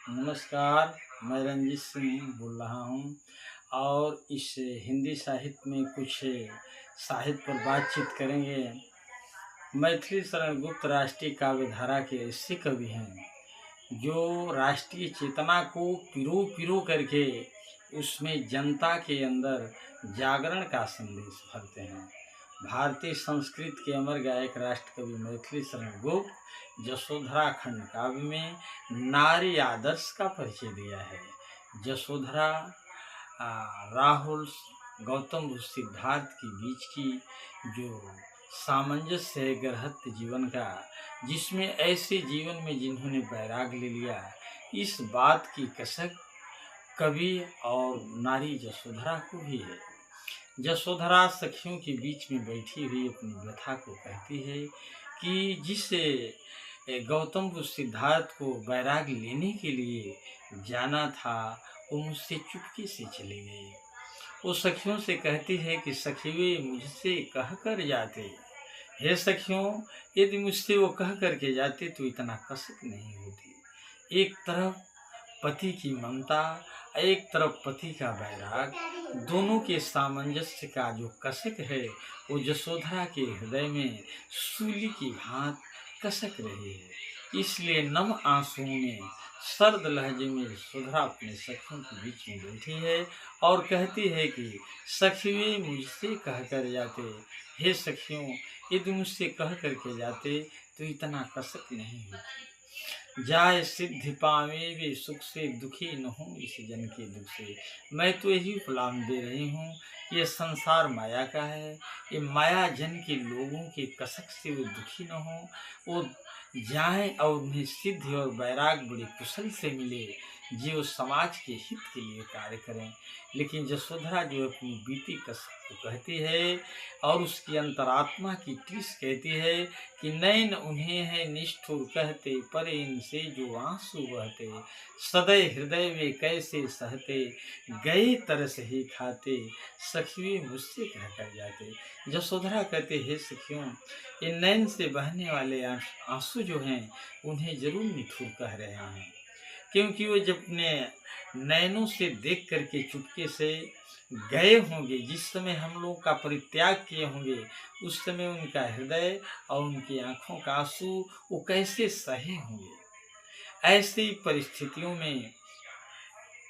नमस्कार, मैं रंजीत सिंह बोल रहा हूँ और इस हिंदी साहित्य में कुछ साहित्य पर बातचीत करेंगे। मैथिली शरण गुप्त राष्ट्रीय काव्य धारा के ऐसे कवि हैं जो राष्ट्रीय चेतना को पिरो करके उसमें जनता के अंदर जागरण का संदेश भरते हैं। भारतीय संस्कृत के अमर गायक राष्ट्र कवि मैथिली शरण गुप्त यशोधरा खंड काव्य में नारी आदर्श का परिचय दिया है। यशोधरा राहुल गौतम बुद्ध सिद्धार्थ के बीच की जो सामंजस्य है गृहस्थ जीवन का, जिसमें ऐसे जीवन में जिन्होंने वैराग्य ले लिया, इस बात की कसक कवि और नारी यशोधरा को भी है। यशोधरा सखियों के बीच में बैठी हुई अपनी व्यथा को कहती है कि जिस गौतम बुद्ध सिद्धार्थ को वैराग्य लेने के लिए जाना था, वो मुझसे चुपके से चले गए। वो सखियों से कहती है कि सखियों मुझसे कह कर जाते, हे सखियों, यदि मुझसे वो कह करके जाते तो इतना कसक नहीं होती। एक तरफ पति की ममता, एक तरफ पति का वैराग, दोनों के सामंजस्य का जो कसक है वो यशोधरा के हृदय में सूली की भांत कसक रही है। इसलिए नम आंसुओं में सर्द लहजे में यशोधरा अपने सखियों के बीच में बैठी है और कहती है कि सखियों मुझसे कह कर जाते, हे सखियों, यदि मुझसे कह करके जाते तो इतना कसक नहीं होती। जाय सिद्धि पावे वे सुख से, दुखी न हूँ इस जन के दुख से। मैं तो यही उपलाम दे रही हूँ, ये संसार माया का है। ये माया जन के लोगों के कसक से वो दुखी न हो, वो जाएं और उन्हें सिद्धि और वैराग बड़े कुशल से मिले, जो समाज के हित के लिए कार्य करें। लेकिन यशोधरा जो अपनी बीती कसक को कहती है और उसकी अंतरात्मा की टीस कहती है कि नैन उन्हें है निष्ठुर कहते, पर इनसे जो आंसू बहते, सदै हृदय में कैसे सहते, गए तरस ही खाते, सखियों मुझसे कह कर जाते। यशोधरा कहते, हे सखियों, ये नैन से बहने वाले आंसू जो हैं उन्हें जरूर निठुर कह रहे हैं, क्योंकि वो जब अपने नैनों से देख करके चुपके से गए होंगे, जिस समय हम लोग का परित्याग किए होंगे, उस समय उनका हृदय और उनकी आंखों का आंसू वो कैसे सहे होंगे। ऐसी परिस्थितियों में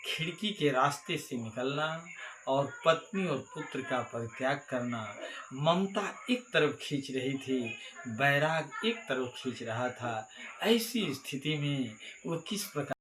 खिड़की के रास्ते से निकलना और पत्नी और पुत्र का परित्याग करना, ममता एक तरफ खींच रही थी, वैराग एक तरफ खींच रहा था। ऐसी स्थिति में वो किस प्रकार